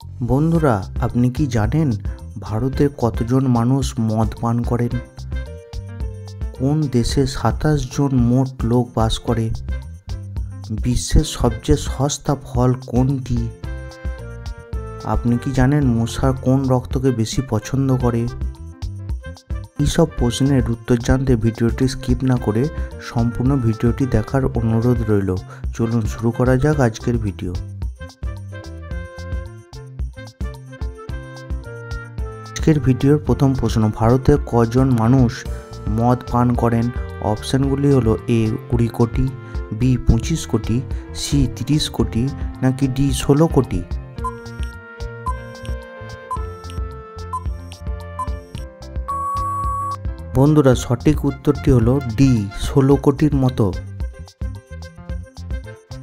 বন্ধুরা, আপনি কি জানেন ভারতে কতজন মানুষ মদ পান করেন? কোন দেশে ২৭ জন মোট লোক বাস করে? বিশ্বের সবচেয়ে সস্তা ফল কোনটি? আপনি কি জানেন মশা কোন রক্তকে বেশি পছন্দ করে? এইসব প্রশ্নের উত্তর জানতে ভিডিওটি স্কিপ না করে সম্পূর্ণ ভিডিওটি দেখার অনুরোধ রইল। চলুন শুরু করা যাক আজকের ভিডিও। আজকের ভিডিওর প্রথম প্রশ্ন, ভারতে কজন মানুষ মদ পান করেন? অপশানগুলি হলো এ ২০ কোটি, বি ২৫ কোটি, সি ৩০ কোটি, নাকি ডি ১৬ কোটি। বন্ধুরা, সঠিক উত্তরটি হলো ডি ১৬ কোটির মতো।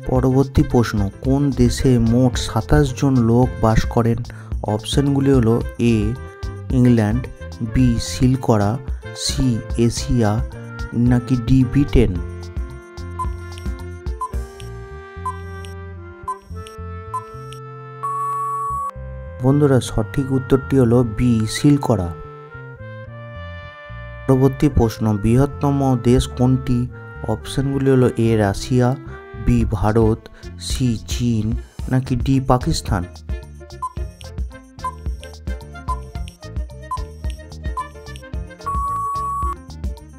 পরবর্তী প্রশ্ন, কোন দেশে মোট ২৭ জন লোক বাস করেন? অপশানগুলি হলো এ ইংল্যান্ড, বি সিলকরা, সি এশিয়া, নাকি ডি ব্রিটেন। বন্ধুরা, সঠিক উত্তরটি হলো বি সিলকরা। পরবর্তী প্রশ্ন, বৃহত্তম দেশ কোনটি? অপশানগুলি হলো A Russia, B Bharat, C চীন, নাকি ডি পাকিস্তান।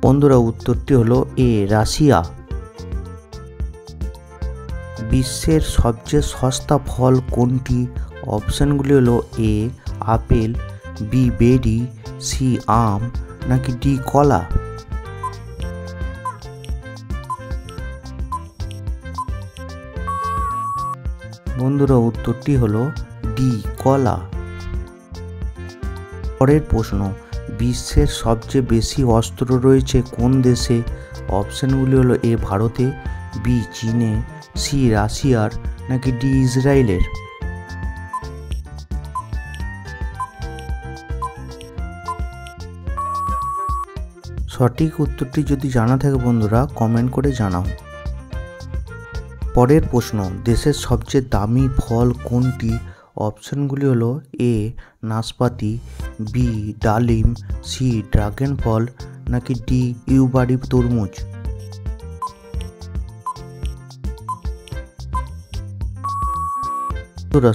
বন্ধুরা, উত্তরটি হলো এ রাশিয়া। বিশ্বের সবচেয়ে সস্তা ফল কোনটি? অপশানগুলি হলো A apple, B berry, C আম, নাকি ডি কলা। বন্ধুরা, উত্তরটি হলো ডি কলা। পরের প্রশ্ন, বিশ্বের সবচেয়ে বেশি অস্ত্র রয়েছে কোন দেশে? অপশানগুলি হলো এ ভারতে, বি চীনে, সি রাশিয়ার, নাকি ডি ইসরায়েলের। সঠিক উত্তরটি যদি জানা থাকে বন্ধুরা কমেন্ট করে জানাও। পরের প্রশ্ন, দেশের সবচেয়ে দামি ফল কোনটি? অপশানগুলি হলো এ নাশপাতি, বি ডালিম, সি ড্রাগন ফল, নাকি ডি ইউবারি তরমুজ।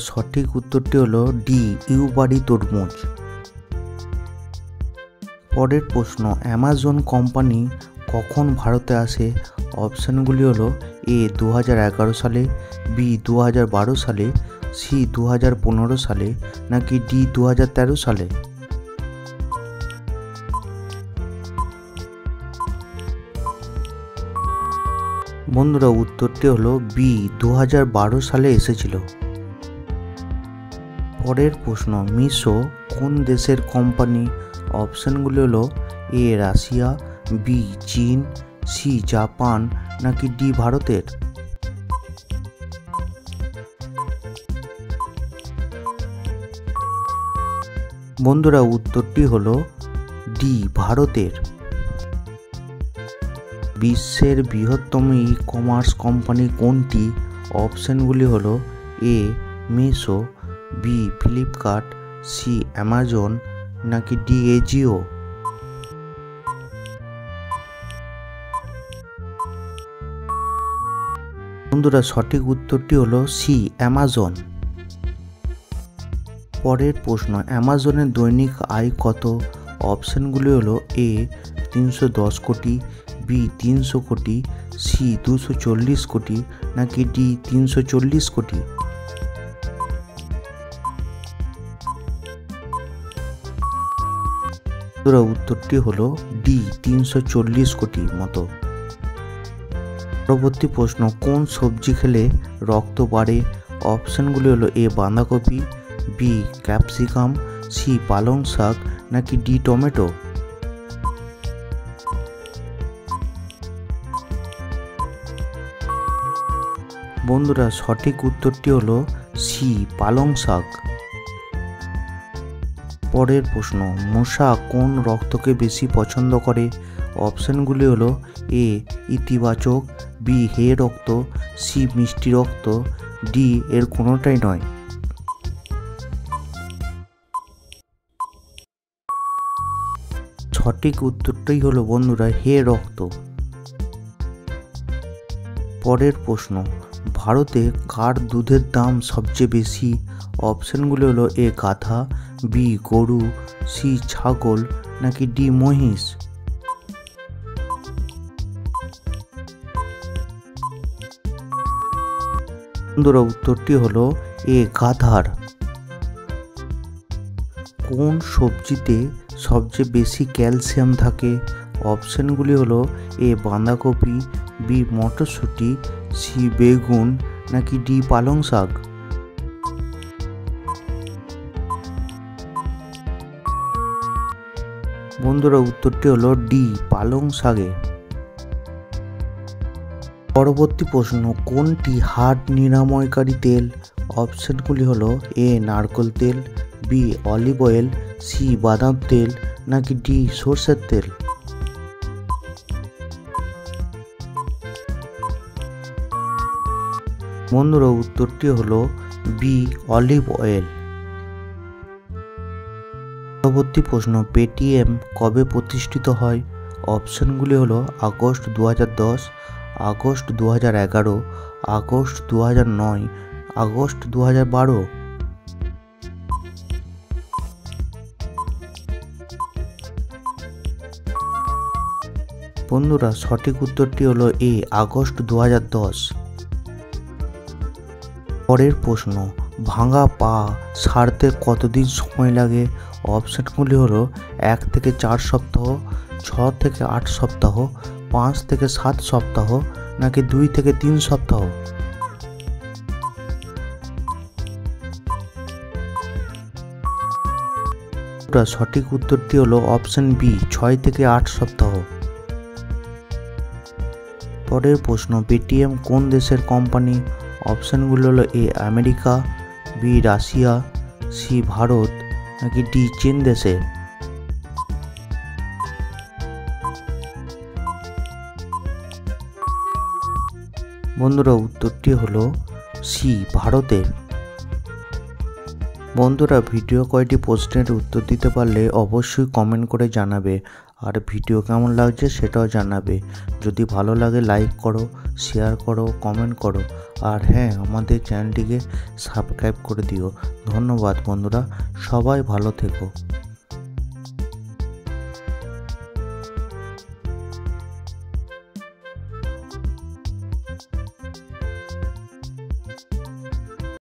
সঠিক উত্তরটি হলো ডি ইউবারি তরমুজ। পরের প্রশ্ন, অ্যামাজন কোম্পানি কখন ভারতে আসে? অপশানগুলি হলো এ ২০১১ সালে, বি ২০১২ সালে, সি ২০১৫ সালে, নাকি ডি ২০১৩ সালে। বন্ধুরা, উত্তরটি হলো বি ২০১২ সালে এসেছিল। পরের প্রশ্ন, মিশো কোন দেশের কোম্পানি? অপশানগুলি হলো এ রাশিয়া, বি চীন, সি জাপান, নাকি ডি ভারতের। বন্ধুরা, উত্তরটি হলো ডি ভারতের। বিশ্বের বৃহত্তম ই কমার্স কোম্পানি কোনটি? অপশানগুলি হলো A Meesho, B Flipkart, C Amazon, নাকি ডি এজিও। বন্ধুরা, সঠিক উত্তরটি হলো সি অ্যামাজন। পরের প্রশ্ন, অ্যামাজনের দৈনিক আয় কত? অপশানগুলি হলো এ ৩১০ কোটি, বি ৩০০ কোটি, সি ২৪০ কোটি, নাকি ডি ৩৪০ কোটি। উত্তরটি হলো ডি ৩৪০ কোটি মতো। পরবর্তী প্রশ্ন, কোন সবজি খেলে রক্ত বাড়ে? অপশানগুলি হলো এ বাঁধাকপি, বি ক্যাপসিকাম, সি পালং শাক, নাকি ডি টমেটো। বন্ধুরা, সঠিক উত্তরটি হলো সি পালং শাক। পরের প্রশ্ন, মশা কোন রক্তকে বেশি পছন্দ করে? অপশানগুলি হলো এ ইতিবাচক, বি হে রক্ত, সি মিষ্টি রক্ত, ডি এর কোনোটাই নয়। সঠিক উত্তরটাই হলো বন্ধুরা হে রক্ত। পরের প্রশ্ন, ভারতে কার দুধের দাম সবচেয়ে বেশি? অপশানগুলো হলো এ গাধা, বি গরু, সি ছাগল, নাকি ডি মহিষ। বন্ধুরা উত্তরটি হলো এ গাধার। কোন সবজিতে সবচেয়ে বেশি ক্যালসিয়াম থাকে? অপশানগুলি হলো এ বাঁধাকপি, বি মটরশুঁটি, সি বেগুন, নাকি ডি পালং শাক। বন্ধুরা উত্তরটি হলো ডি পালং শাকে। পরবর্তী প্রশ্ন, কোনটি হার্ট নিরাময়কারী তেল? অপশানগুলি হলো এ নারকেল তেল, বি অলিভ অয়েল, সি বাদাম তেল, নাকি ডি সরষের তেল। বন্ধুরা উত্তরটি হলো বি অলিভ অয়েল। পরবর্তী প্রশ্ন, পেটিএম কবে প্রতিষ্ঠিত হয়? অপশানগুলি হলো আগস্ট 2010, আগস্ট 2011, আগস্ট 2009, আগস্ট 2012। বন্ধুরা সঠিক উত্তরটি হলো এ আগস্ট 2010। পরের প্রশ্ন, ভাঙা পা সারতে কতদিন সময় লাগে? অপশানগুলি হলো 1 থেকে 4 সপ্তাহ, 6 থেকে 8 সপ্তাহ, 5 থেকে 7 সপ্তাহ, নাকি 2 থেকে 3 সপ্তাহ। সঠিক উত্তরটি হলো অপশান বি 6 থেকে 8 সপ্তাহ। পরের প্রশ্ন, পেটিএম কোন দেশের কোম্পানি? অপশানগুলো হলো A America, B Russia, C Bharat, নাকি ডি চীন দেশে। বন্ধুরা উত্তরটি হলো সি ভারতের। বন্ধুরা ভিডিও কয়টি প্রশ্নের উত্তর দিতে পারলে অবশ্যই কমেন্ট করে জানাবে, আর ভিডিও কেমন লাগছে সেটাও জানাবে। যদি ভালো লাগে লাইক করো, শেয়ার করো, কমেন্ট করো, আর হ্যাঁ আমাদের চ্যানেলটিকে সাবস্ক্রাইব করে দিও। ধন্যবাদ বন্ধুরা, সবাই ভালো থেকো।